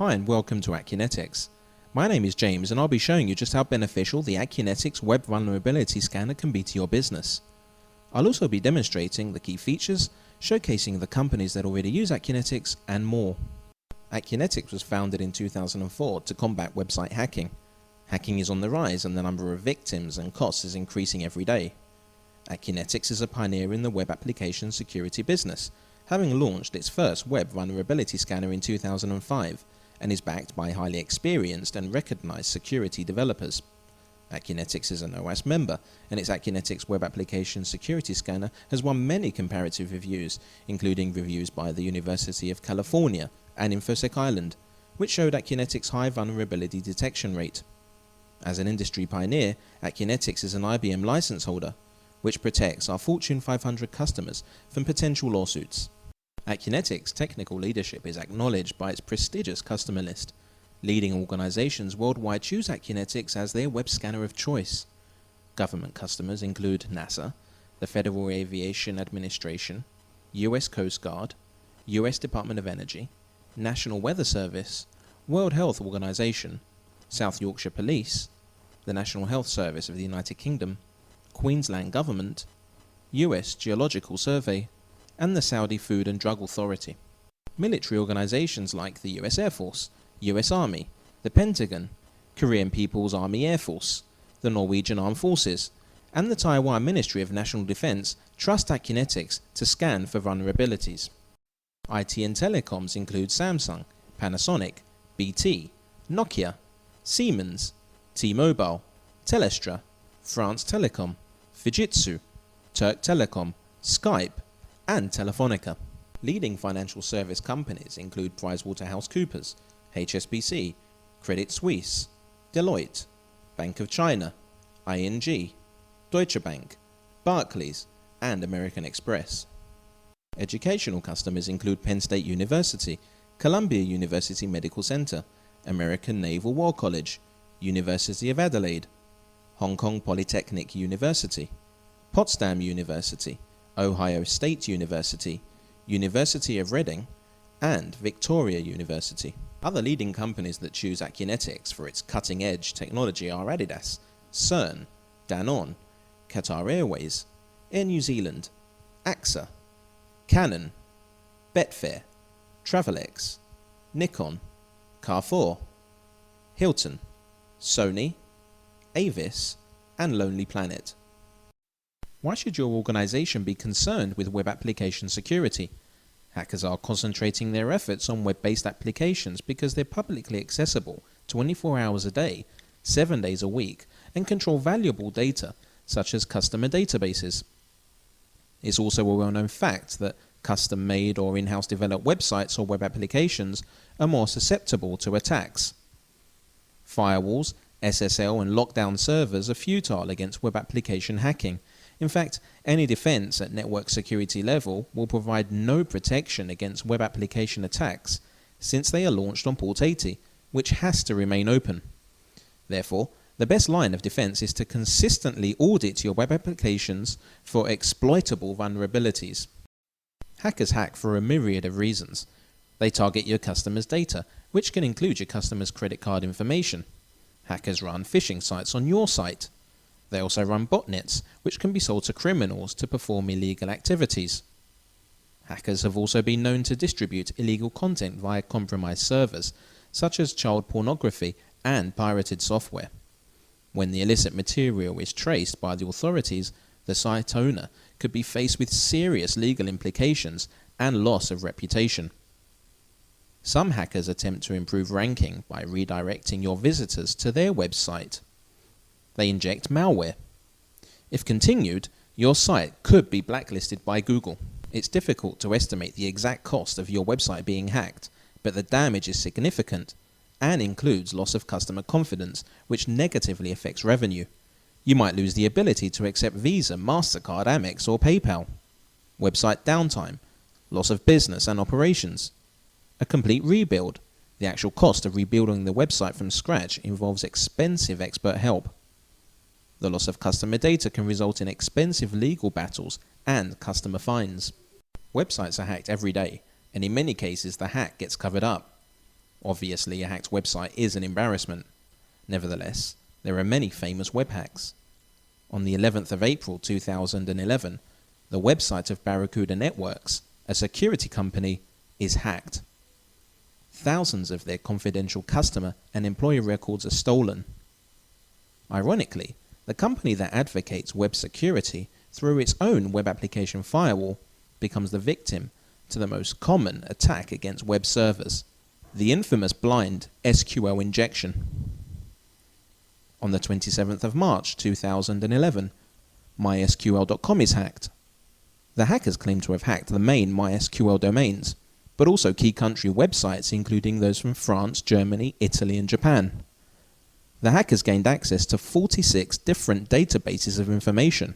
Hi and welcome to Acunetix. My name is James and I'll be showing you just how beneficial the Acunetix Web Vulnerability Scanner can be to your business. I'll also be demonstrating the key features, showcasing the companies that already use Acunetix and more. Acunetix was founded in 2004 to combat website hacking. Hacking is on the rise and the number of victims and costs is increasing every day. Acunetix is a pioneer in the web application security business, having launched its first web vulnerability scanner in 2005 and is backed by highly experienced and recognized security developers. Acunetix is an OWASP member, and its Acunetix Web Application Security Scanner has won many comparative reviews, including reviews by the University of California and InfoSec Ireland, which showed Acunetix' high vulnerability detection rate. As an industry pioneer, Acunetix is an IBM license holder, which protects our Fortune 500 customers from potential lawsuits. Acunetix technical leadership is acknowledged by its prestigious customer list. Leading organizations worldwide choose Acunetix as their web scanner of choice. Government customers include NASA, the Federal Aviation Administration, US Coast Guard, US Department of Energy, National Weather Service, World Health Organization, South Yorkshire Police, the National Health Service of the United Kingdom, Queensland Government, US Geological Survey, and the Saudi Food and Drug Authority. Military organizations like the US Air Force, US Army, the Pentagon, Korean People's Army Air Force, the Norwegian Armed Forces, and the Taiwan Ministry of National Defense trust Acunetix to scan for vulnerabilities. IT and telecoms include Samsung, Panasonic, BT, Nokia, Siemens, T-Mobile, Telestra, France Telecom, Fujitsu, Turk Telecom, Skype, and Telefonica. Leading financial service companies include PricewaterhouseCoopers, HSBC, Credit Suisse, Deloitte, Bank of China, ING, Deutsche Bank, Barclays, and American Express. Educational customers include Penn State University, Columbia University Medical Center, American Naval War College, University of Adelaide, Hong Kong Polytechnic University, Potsdam University, Ohio State University, University of Reading, and Victoria University. Other leading companies that choose Acunetix for its cutting-edge technology are Adidas, CERN, Danone, Qatar Airways, Air New Zealand, AXA, Canon, Betfair, Travelex, Nikon, Carrefour, Hilton, Sony, Avis, and Lonely Planet. Why should your organization be concerned with web application security? Hackers are concentrating their efforts on web-based applications because they're publicly accessible 24 hours a day, 7 days a week, and control valuable data such as customer databases. It's also a well-known fact that custom-made or in-house developed websites or web applications are more susceptible to attacks. Firewalls, SSL, and lockdown servers are futile against web application hacking. In fact, any defense at network security level will provide no protection against web application attacks since they are launched on port 80, which has to remain open. Therefore, the best line of defense is to consistently audit your web applications for exploitable vulnerabilities. Hackers hack for a myriad of reasons. They target your customers' data, which can include your customers' credit card information. Hackers run phishing sites on your site. They also run botnets, which can be sold to criminals to perform illegal activities. Hackers have also been known to distribute illegal content via compromised servers, such as child pornography and pirated software. When the illicit material is traced by the authorities, the site owner could be faced with serious legal implications and loss of reputation. Some hackers attempt to improve ranking by redirecting your visitors to their website. They inject malware. If continued, your site could be blacklisted by Google. It's difficult to estimate the exact cost of your website being hacked, but the damage is significant and includes loss of customer confidence, which negatively affects revenue. You might lose the ability to accept Visa, MasterCard, Amex, or PayPal. Website downtime, loss of business and operations. A complete rebuild. The actual cost of rebuilding the website from scratch involves expensive expert help. The loss of customer data can result in expensive legal battles and customer fines. Websites are hacked every day, and in many cases the hack gets covered up. Obviously, a hacked website is an embarrassment. Nevertheless, there are many famous web hacks. On the 11th of April 2011, the website of Barracuda Networks, a security company, is hacked. Thousands of their confidential customer and employee records are stolen. Ironically, the company that advocates web security through its own web application firewall becomes the victim to the most common attack against web servers, the infamous blind SQL injection. On the 27th of March 2011, mysql.com is hacked. The hackers claim to have hacked the main MySQL domains, but also key country websites including those from France, Germany, Italy and Japan. The hackers gained access to 46 different databases of information.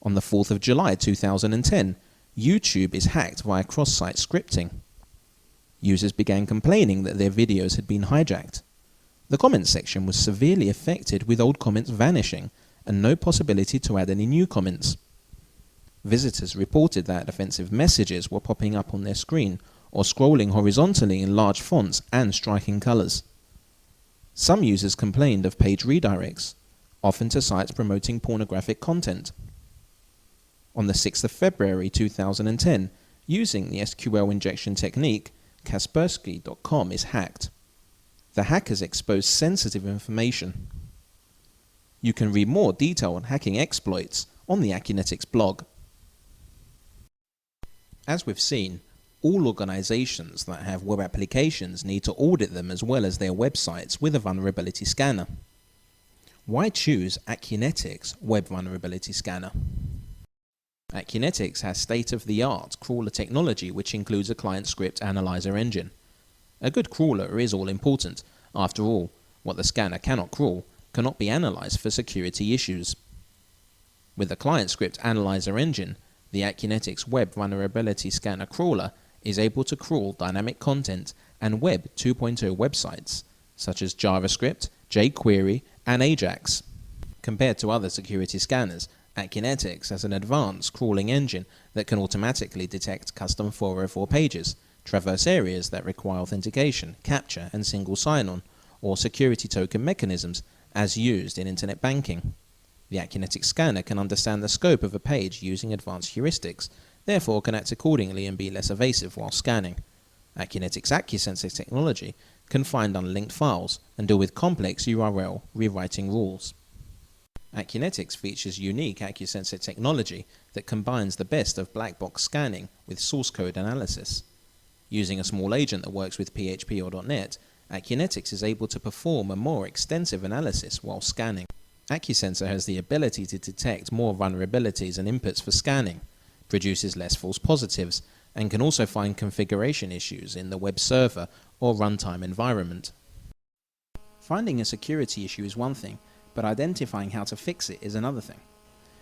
On the 4th of July 2010, YouTube is hacked via cross-site scripting. Users began complaining that their videos had been hijacked. The comments section was severely affected, with old comments vanishing and no possibility to add any new comments. Visitors reported that offensive messages were popping up on their screen or scrolling horizontally in large fonts and striking colors. Some users complained of page redirects, often to sites promoting pornographic content. On the 6th of February 2010, using the SQL injection technique, Kaspersky.com is hacked. The hackers exposed sensitive information. You can read more detailed hacking exploits on the Acunetix blog. As we've seen, all organizations that have web applications need to audit them as well as their websites with a vulnerability scanner. Why choose Acunetix Web Vulnerability Scanner? Acunetix has state-of-the-art crawler technology which includes a client script analyzer engine. A good crawler is all important. After all, what the scanner cannot crawl cannot be analyzed for security issues. With the client script analyzer engine, the Acunetix Web Vulnerability Scanner crawler is able to crawl dynamic content and Web 2.0 websites, such as JavaScript, jQuery, and Ajax. Compared to other security scanners, Acunetix has an advanced crawling engine that can automatically detect custom 404 pages, traverse areas that require authentication, captcha, and single sign-on, or security token mechanisms as used in internet banking. The Acunetix scanner can understand the scope of a page using advanced heuristics, therefore can act accordingly and be less evasive while scanning. Acunetix AccuSensor technology can find unlinked files and deal with complex URL rewriting rules. Acunetix features unique AccuSensor technology that combines the best of black box scanning with source code analysis. Using a small agent that works with PHP or .NET, Acunetix is able to perform a more extensive analysis while scanning. AccuSensor has the ability to detect more vulnerabilities and inputs for scanning, produces less false positives, and can also find configuration issues in the web server or runtime environment. Finding a security issue is one thing, but identifying how to fix it is another thing.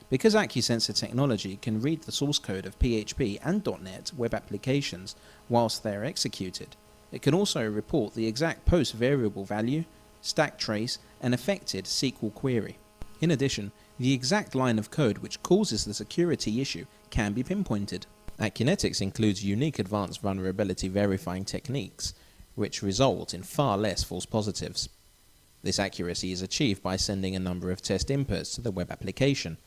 Because AccuSensor technology can read the source code of PHP and .NET web applications whilst they are executed, it can also report the exact post variable value, stack trace, and affected SQL query. In addition, the exact line of code which causes the security issue can be pinpointed. Acunetix includes unique advanced vulnerability verifying techniques, which result in far less false positives. This accuracy is achieved by sending a number of test inputs to the web application,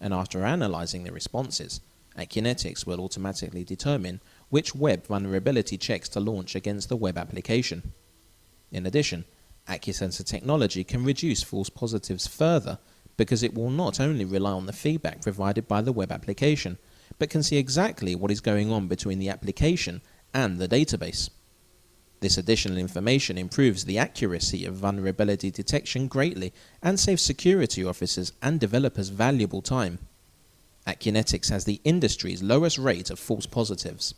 and after analyzing the responses, Acunetix will automatically determine which web vulnerability checks to launch against the web application. In addition, AccuSensor technology can reduce false positives further because it will not only rely on the feedback provided by the web application, but can see exactly what is going on between the application and the database. This additional information improves the accuracy of vulnerability detection greatly and saves security officers and developers valuable time. Acunetix has the industry's lowest rate of false positives.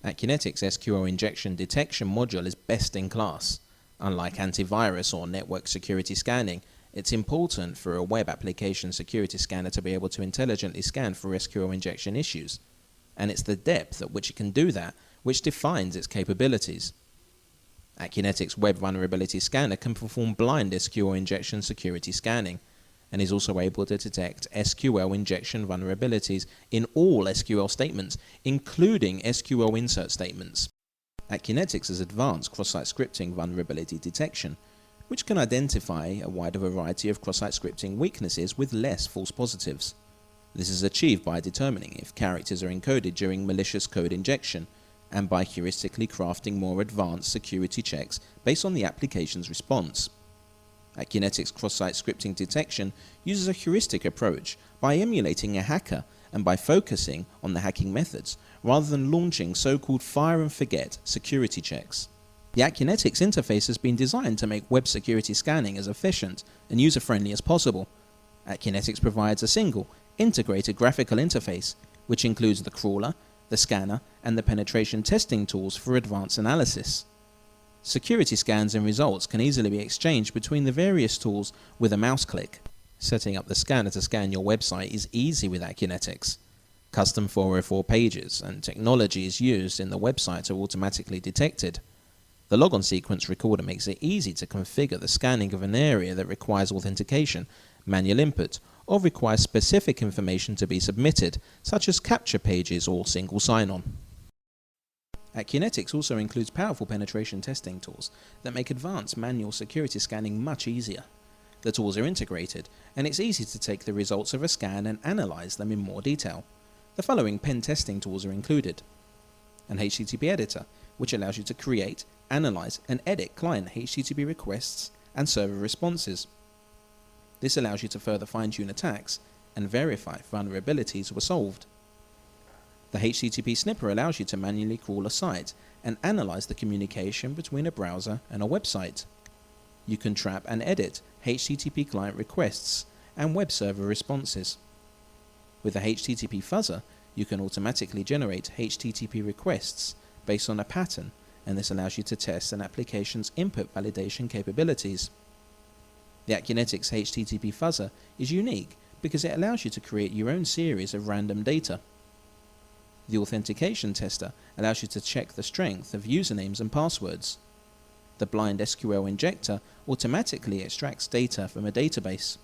Acunetix SQL injection detection module is best in class. Unlike antivirus or network security scanning, it's important for a web application security scanner to be able to intelligently scan for SQL injection issues. And it's the depth at which it can do that which defines its capabilities. Acunetix Web Vulnerability Scanner can perform blind SQL injection security scanning, and is also able to detect SQL injection vulnerabilities in all SQL statements, including SQL insert statements. Acunetix has advanced cross-site scripting vulnerability detection, which can identify a wider variety of cross-site scripting weaknesses with less false positives. This is achieved by determining if characters are encoded during malicious code injection, and by heuristically crafting more advanced security checks based on the application's response. Acunetix cross-site scripting detection uses a heuristic approach by emulating a hacker and by focusing on the hacking methods rather than launching so-called fire-and-forget security checks. The Acunetix interface has been designed to make web security scanning as efficient and user-friendly as possible. Acunetix provides a single, integrated graphical interface, which includes the crawler, the scanner, and the penetration testing tools for advanced analysis. Security scans and results can easily be exchanged between the various tools with a mouse click. Setting up the scanner to scan your website is easy with Acunetix. Custom 404 pages and technology is used in the website are automatically detected. The logon sequence recorder makes it easy to configure the scanning of an area that requires authentication, manual input, or requires specific information to be submitted, such as capture pages or single sign-on. Acunetix also includes powerful penetration testing tools that make advanced manual security scanning much easier. The tools are integrated, and it's easy to take the results of a scan and analyze them in more detail. The following pen testing tools are included: an HTTP editor, which allows you to create, analyze, and edit client HTTP requests and server responses. This allows you to further fine-tune attacks and verify if vulnerabilities were solved. The HTTP snipper allows you to manually crawl a site and analyze the communication between a browser and a website. You can trap and edit HTTP client requests and web server responses. With the HTTP fuzzer, you can automatically generate HTTP requests based on a pattern, and this allows you to test an application's input validation capabilities. The Acunetix HTTP fuzzer is unique because it allows you to create your own series of random data. The authentication tester allows you to check the strength of usernames and passwords. The blind SQL injector automatically extracts data from a database.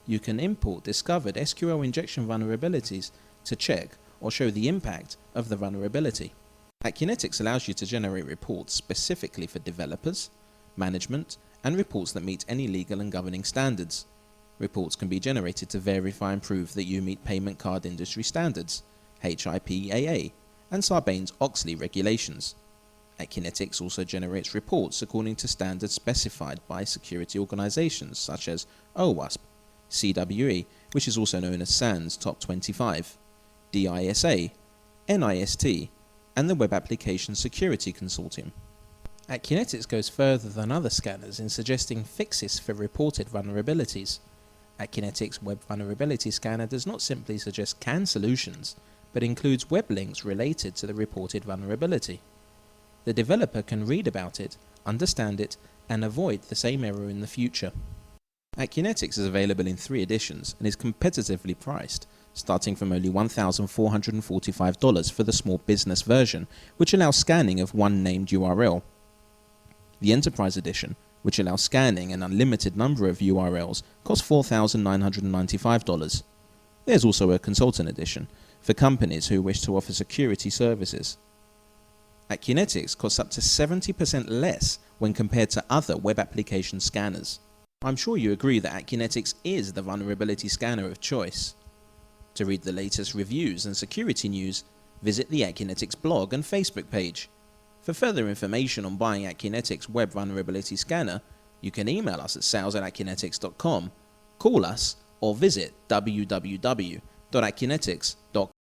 You can import discovered SQL injection vulnerabilities to check or show the impact of the vulnerability. Acunetix allows you to generate reports specifically for developers, management, and reports that meet any legal and governing standards. Reports can be generated to verify and prove that you meet payment card industry standards, HIPAA, and Sarbanes-Oxley regulations. Acunetix also generates reports according to standards specified by security organizations such as OWASP, CWE, which is also known as SANS Top 25, DISA, NIST, and the Web Application Security Consortium. Acunetix goes further than other scanners in suggesting fixes for reported vulnerabilities. Acunetix Web Vulnerability Scanner does not simply suggest canned solutions, but includes web links related to the reported vulnerability. The developer can read about it, understand it, and avoid the same error in the future. Acunetix is available in 3 editions and is competitively priced, starting from only $1,445 for the small business version, which allows scanning of one named URL. The Enterprise Edition, which allows scanning an unlimited number of URLs, costs $4,995. There's also a Consultant Edition, for companies who wish to offer security services. Acunetix costs up to 70% less when compared to other web application scanners. I'm sure you agree that Acunetix is the vulnerability scanner of choice. To read the latest reviews and security news, visit the Acunetix blog and Facebook page. For further information on buying Acunetix Web Vulnerability Scanner, you can email us at sales@acunetix.com, call us, or visit www.acunetix.com.